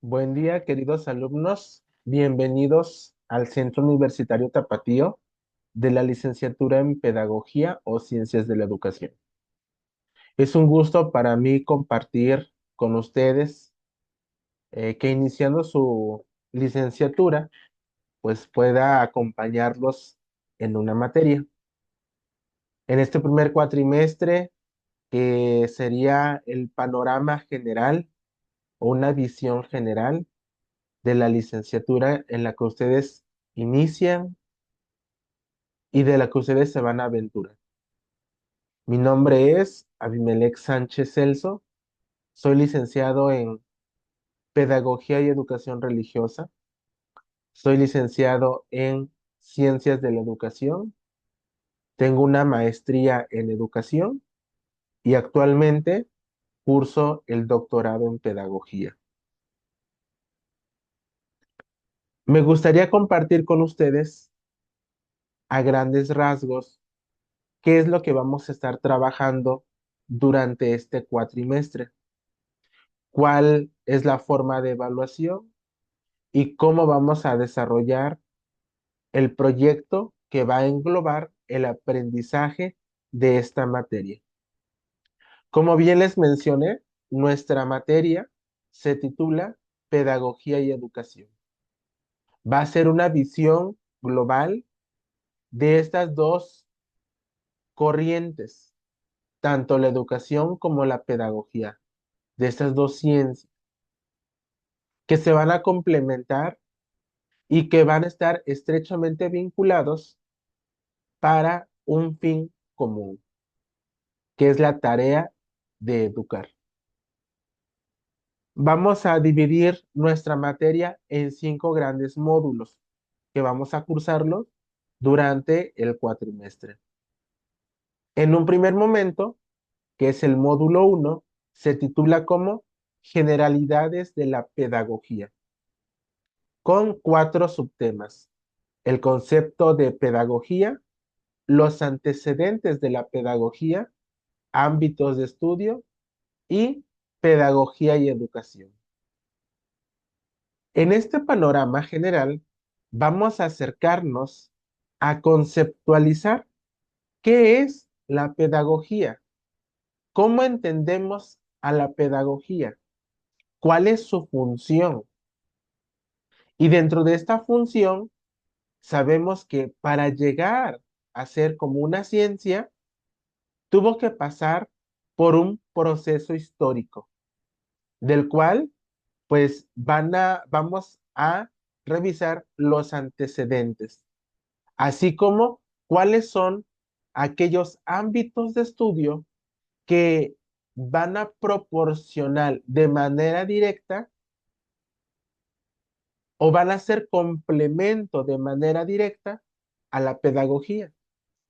Buen día, queridos alumnos. Bienvenidos al Centro Universitario Tapatío de la Licenciatura en Pedagogía o Ciencias de la Educación. Es un gusto para mí compartir con ustedes que iniciando su licenciatura, pues pueda acompañarlos en una materia. En este primer cuatrimestre, sería el panorama general o una visión general de la licenciatura en la que ustedes inician y de la que ustedes se van a aventurar. Mi nombre es Abimelec Sánchez Celso, soy licenciado en Pedagogía y Educación Religiosa, soy licenciado en Ciencias de la Educación, tengo una maestría en Educación y actualmente curso el doctorado en Pedagogía. Me gustaría compartir con ustedes a grandes rasgos qué es lo que vamos a estar trabajando durante este cuatrimestre, cuál es la forma de evaluación y cómo vamos a desarrollar el proyecto que va a englobar el aprendizaje de esta materia. Como bien les mencioné, nuestra materia se titula Pedagogía y Educación. Va a ser una visión global de estas dos corrientes, tanto la educación como la pedagogía, de estas dos ciencias que se van a complementar y que van a estar estrechamente vinculados para un fin común, que es la tarea de educar. Vamos a dividir nuestra materia en 5 grandes módulos que vamos a cursarlos durante el cuatrimestre. En un primer momento, que es el módulo 1, se titula como Generalidades de la Pedagogía, con 4 subtemas: el concepto de pedagogía, los antecedentes de la pedagogía, ámbitos de estudio y pedagogía y educación. En este panorama general, vamos a acercarnos a conceptualizar qué es la pedagogía, cómo entendemos a la pedagogía, cuál es su función. Y dentro de esta función, sabemos que para llegar a ser como una ciencia, tuvo que pasar por un proceso histórico, del cual pues vamos a revisar los antecedentes, así como cuáles son aquellos ámbitos de estudio que van a proporcionar de manera directa o van a ser complemento de manera directa a la pedagogía.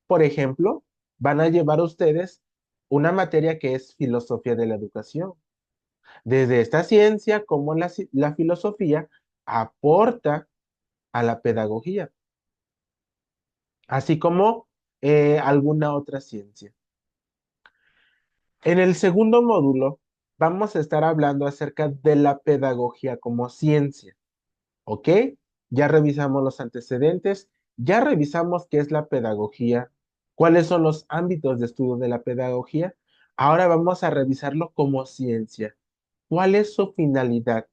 Por ejemplo, van a llevar ustedes una materia que es filosofía de la educación. Desde esta ciencia, como la filosofía aporta a la pedagogía, así como alguna otra ciencia. En el segundo módulo vamos a estar hablando acerca de la pedagogía como ciencia, ¿ok? Ya revisamos los antecedentes, ya revisamos qué es la pedagogía, cuáles son los ámbitos de estudio de la pedagogía. Ahora vamos a revisarlo como ciencia. ¿Cuál es su finalidad?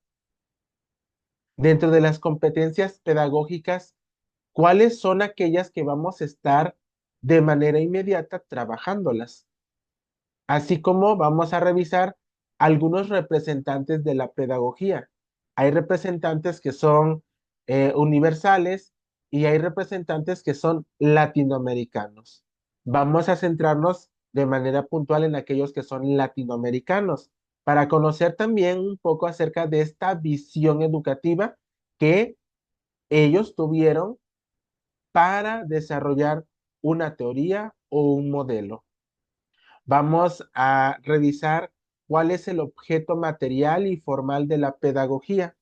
Dentro de las competencias pedagógicas, ¿cuáles son aquellas que vamos a estar de manera inmediata trabajándolas? Así como vamos a revisar algunos representantes de la pedagogía. Hay representantes que son universales y hay representantes que son latinoamericanos. Vamos a centrarnos de manera puntual en aquellos que son latinoamericanos para conocer también un poco acerca de esta visión educativa que ellos tuvieron para desarrollar una teoría o un modelo. Vamos a revisar cuál es el objeto material y formal de la pedagogía,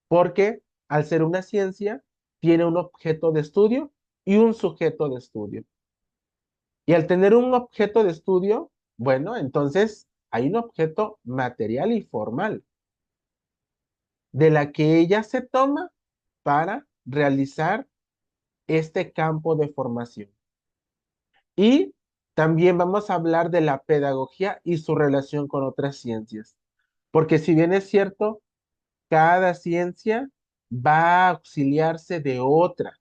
porque al ser una ciencia, tiene un objeto de estudio y un sujeto de estudio. Y al tener un objeto de estudio, bueno, entonces hay un objeto material y formal. de la que ella se toma para realizar este campo de formación. Y también vamos a hablar de la pedagogía y su relación con otras ciencias, porque si bien es cierto, cada ciencia va a auxiliarse de otra,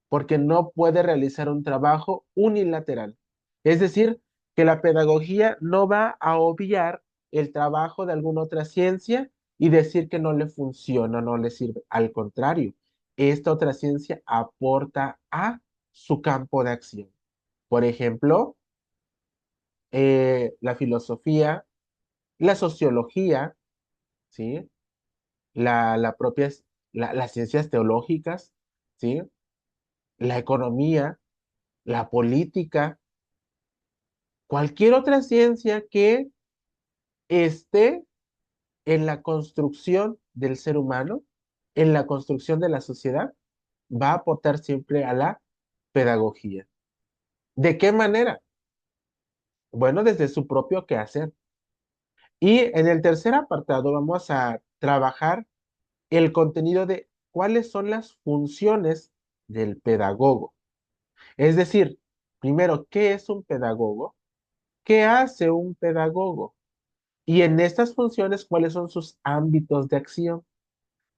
porque no puede realizar un trabajo unilateral. Es decir, que la pedagogía no va a obviar el trabajo de alguna otra ciencia y decir que no le funciona, no le sirve. Al contrario, esta otra ciencia aporta a su campo de acción. Por ejemplo, la filosofía, la sociología, ¿sí? La propia, las ciencias teológicas, ¿sí? La economía, la política, cualquier otra ciencia que esté en la construcción del ser humano, en la construcción de la sociedad, va a aportar siempre a la pedagogía. ¿De qué manera? Bueno, desde su propio quehacer. Y en el tercer apartado vamos a trabajar el contenido de cuáles son las funciones del pedagogo. Es decir, primero, ¿qué es un pedagogo? ¿Qué hace un pedagogo? Y en estas funciones, ¿cuáles son sus ámbitos de acción?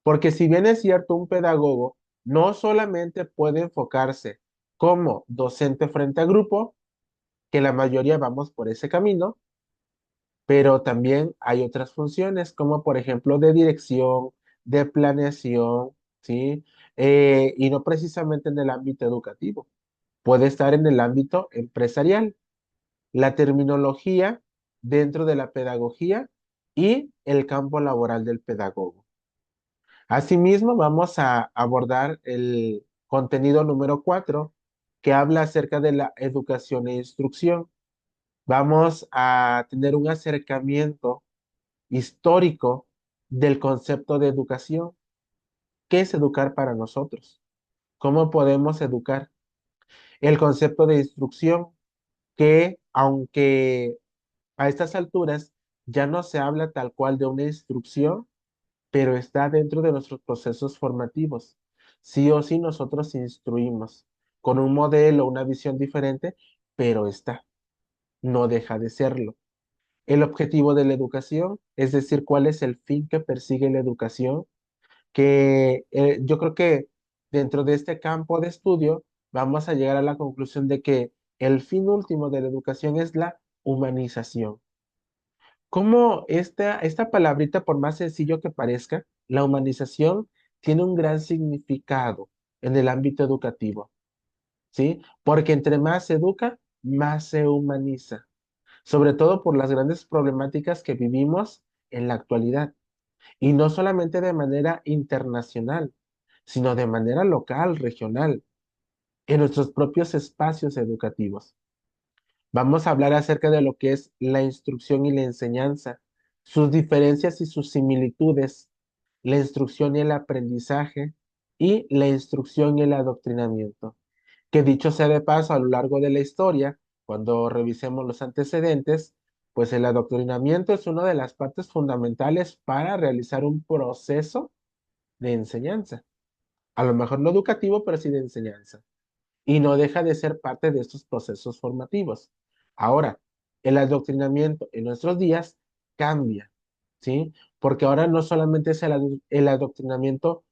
Porque si bien es cierto, un pedagogo no solamente puede enfocarse como docente frente a grupo, que la mayoría vamos por ese camino, pero también hay otras funciones, como por ejemplo de dirección, de planeación, ¿sí? Y no precisamente en el ámbito educativo, puede estar en el ámbito empresarial, la terminología dentro de la pedagogía y el campo laboral del pedagogo. Asimismo, vamos a abordar el contenido número 4, que habla acerca de la educación e instrucción. Vamos a tener un acercamiento histórico del concepto de educación. ¿Qué es educar para nosotros? ¿Cómo podemos educar? El concepto de instrucción, que aunque a estas alturas ya no se habla tal cual de una instrucción, pero está dentro de nuestros procesos formativos. Sí o sí nosotros instruimos con un modelo, una visión diferente, pero está, no deja de serlo. El objetivo de la educación, es decir, cuál es el fin que persigue la educación, que yo creo que dentro de este campo de estudio vamos a llegar a la conclusión de que el fin último de la educación es la humanización. Cómo esta palabrita, por más sencillo que parezca, la humanización tiene un gran significado en el ámbito educativo, ¿sí? Porque entre más se educa, más se humaniza, sobre todo por las grandes problemáticas que vivimos en la actualidad, y no solamente de manera internacional, sino de manera local, regional, en nuestros propios espacios educativos. Vamos a hablar acerca de lo que es la instrucción y la enseñanza, sus diferencias y sus similitudes, la instrucción y el aprendizaje y la instrucción y el adoctrinamiento. Que dicho sea de paso, a lo largo de la historia, cuando revisemos los antecedentes, pues el adoctrinamiento es una de las partes fundamentales para realizar un proceso de enseñanza. A lo mejor no educativo, pero sí de enseñanza, y no deja de ser parte de estos procesos formativos. Ahora, el adoctrinamiento en nuestros días cambia, ¿sí? Porque ahora no solamente es el adoctrinamiento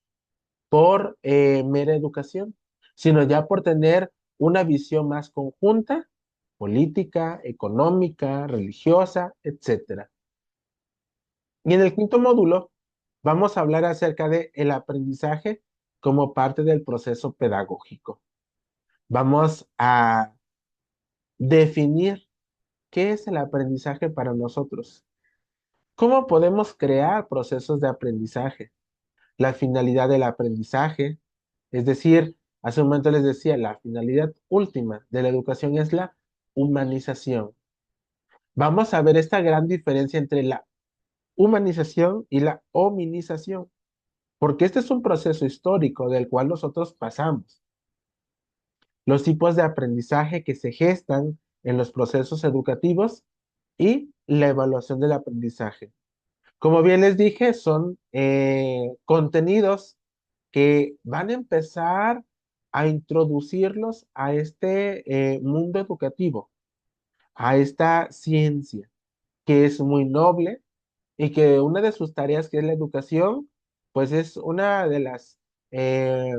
por mera educación, sino ya por tener una visión más conjunta, política, económica, religiosa, etcétera. Y en el quinto módulo vamos a hablar acerca de el aprendizaje como parte del proceso pedagógico. Vamos a definir qué es el aprendizaje para nosotros. ¿Cómo podemos crear procesos de aprendizaje? La finalidad del aprendizaje, es decir, hace un momento les decía, la finalidad última de la educación es la humanización. Vamos a ver esta gran diferencia entre la humanización y la hominización, porque este es un proceso histórico del cual nosotros pasamos. Los tipos de aprendizaje que se gestan en los procesos educativos y la evaluación del aprendizaje. Como bien les dije, son contenidos que van a empezar a introducirlos a este mundo educativo, a esta ciencia, que es muy noble y que una de sus tareas, que es la educación, pues es una eh,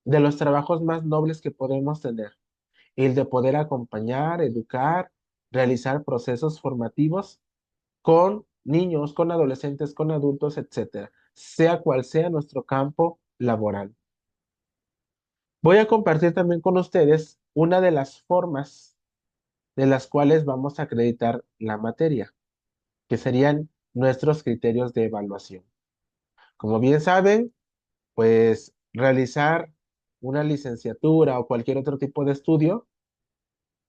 de los trabajos más nobles que podemos tener, el de poder acompañar, educar, realizar procesos formativos con niños, con adolescentes, con adultos, etcétera, sea cual sea nuestro campo laboral. Voy a compartir también con ustedes una de las formas de las cuales vamos a acreditar la materia, que serían nuestros criterios de evaluación. Como bien saben, pues realizar una licenciatura o cualquier otro tipo de estudio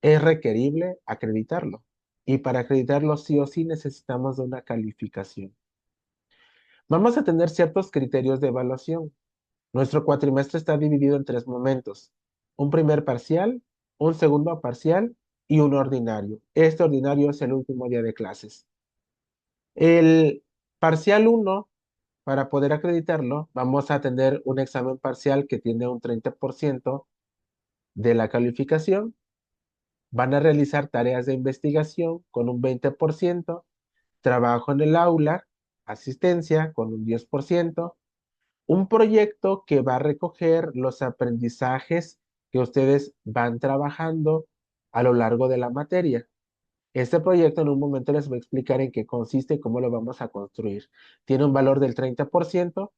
es requerible acreditarlo. Y para acreditarlo sí o sí necesitamos de una calificación. Vamos a tener ciertos criterios de evaluación. Nuestro cuatrimestre está dividido en tres momentos: un primer parcial, un segundo parcial y un ordinario. Este ordinario es el último día de clases. El parcial uno, para poder acreditarlo, vamos a tener un examen parcial que tiene un 30% de la calificación. Van a realizar tareas de investigación con un 20%, trabajo en el aula, asistencia con un 10%, un proyecto que va a recoger los aprendizajes que ustedes van trabajando a lo largo de la materia. Este proyecto en un momento les voy a explicar en qué consiste y cómo lo vamos a construir. Tiene un valor del 30%,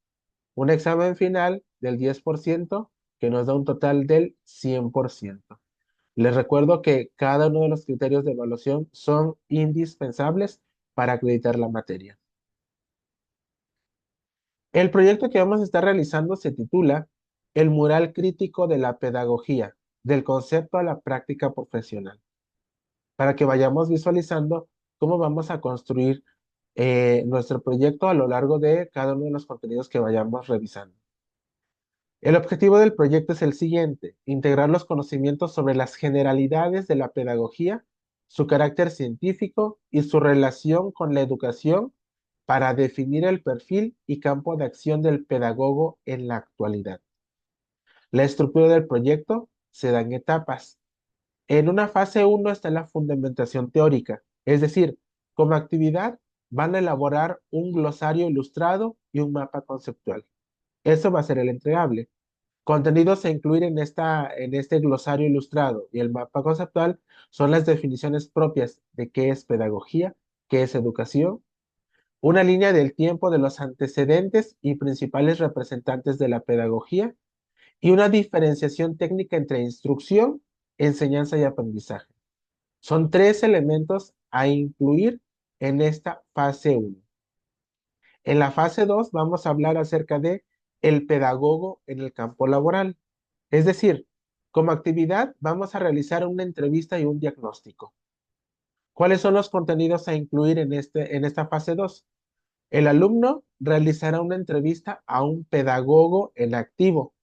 un examen final del 10%, que nos da un total del 100%. Les recuerdo que cada uno de los criterios de evaluación son indispensables para acreditar la materia. El proyecto que vamos a estar realizando se titula El mural crítico de la pedagogía, del concepto a la práctica profesional, para que vayamos visualizando cómo vamos a construir nuestro proyecto a lo largo de cada uno de los contenidos que vayamos revisando. El objetivo del proyecto es el siguiente: integrar los conocimientos sobre las generalidades de la pedagogía, su carácter científico y su relación con la educación para definir el perfil y campo de acción del pedagogo en la actualidad. La estructura del proyecto se da en etapas. En una fase uno está la fundamentación teórica, es decir, como actividad van a elaborar un glosario ilustrado y un mapa conceptual. Eso va a ser el entregable. Contenidos a incluir en este glosario ilustrado y el mapa conceptual son las definiciones propias de qué es pedagogía, qué es educación, una línea del tiempo de los antecedentes y principales representantes de la pedagogía y una diferenciación técnica entre instrucción, enseñanza y aprendizaje. Son tres elementos a incluir en esta fase uno. En la fase 2 vamos a hablar acerca de el pedagogo en el campo laboral. Es decir, como actividad vamos a realizar una entrevista y un diagnóstico. ¿Cuáles son los contenidos a incluir en esta fase 2? El alumno realizará una entrevista a un pedagogo en activo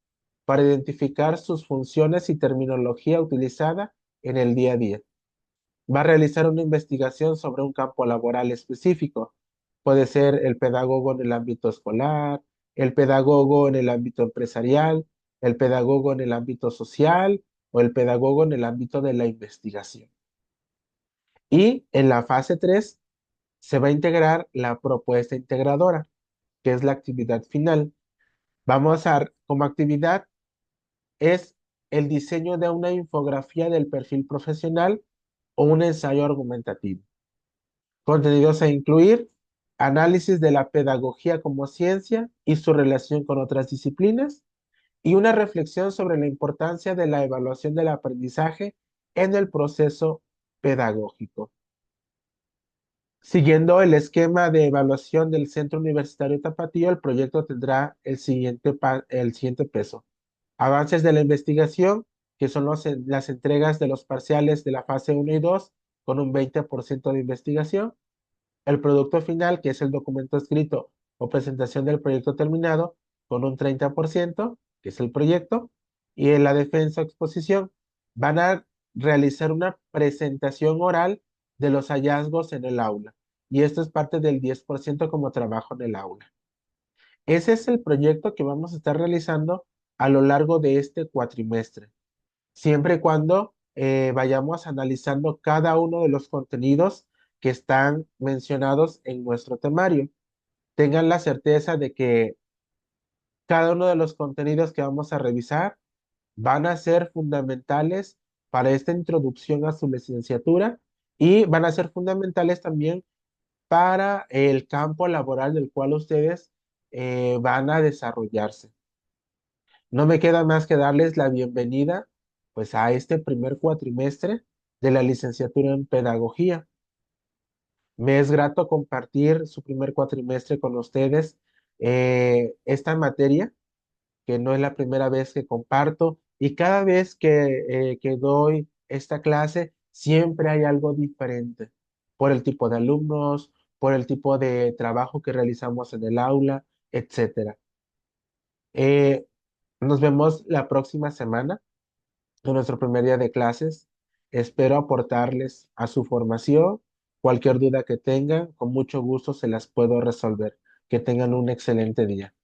para identificar sus funciones y terminología utilizada en el día a día. Va a realizar una investigación sobre un campo laboral específico. Puede ser el pedagogo en el ámbito escolar, el pedagogo en el ámbito empresarial, el pedagogo en el ámbito social o el pedagogo en el ámbito de la investigación. Y en la fase 3 se va a integrar la propuesta integradora, que es la actividad final. Vamos a, como actividad, es el diseño de una infografía del perfil profesional o un ensayo argumentativo. Contenidos a incluir: análisis de la pedagogía como ciencia y su relación con otras disciplinas, y una reflexión sobre la importancia de la evaluación del aprendizaje en el proceso pedagógico. Siguiendo el esquema de evaluación del Centro Universitario Tapatío, el proyecto tendrá el siguiente peso: avances de la investigación, que son las entregas de los parciales de la fase uno y 2 con un 20% de investigación; el producto final, que es el documento escrito o presentación del proyecto terminado, con un 30%, que es el proyecto; y en la defensa o exposición van a realizar una presentación oral de los hallazgos en el aula. y esto es parte del 10% como trabajo en el aula. Ese es el proyecto que vamos a estar realizando a lo largo de este cuatrimestre, siempre y cuando vayamos analizando cada uno de los contenidos que están mencionados en nuestro temario. Tengan la certeza de que cada uno de los contenidos que vamos a revisar van a ser fundamentales para esta introducción a su licenciatura y van a ser fundamentales también para el campo laboral del cual ustedes van a desarrollarse. No me queda más que darles la bienvenida pues a este primer cuatrimestre de la licenciatura en pedagogía. Me es grato compartir su primer cuatrimestre con ustedes esta materia, que no es la primera vez que comparto, y cada vez que doy esta clase, siempre hay algo diferente por el tipo de alumnos, por el tipo de trabajo que realizamos en el aula, etcétera. Eh, Nos vemos la próxima semana en nuestro primer día de clases. Espero aportarles a su formación. Cualquier duda que tengan, con mucho gusto se las puedo resolver. Que tengan un excelente día.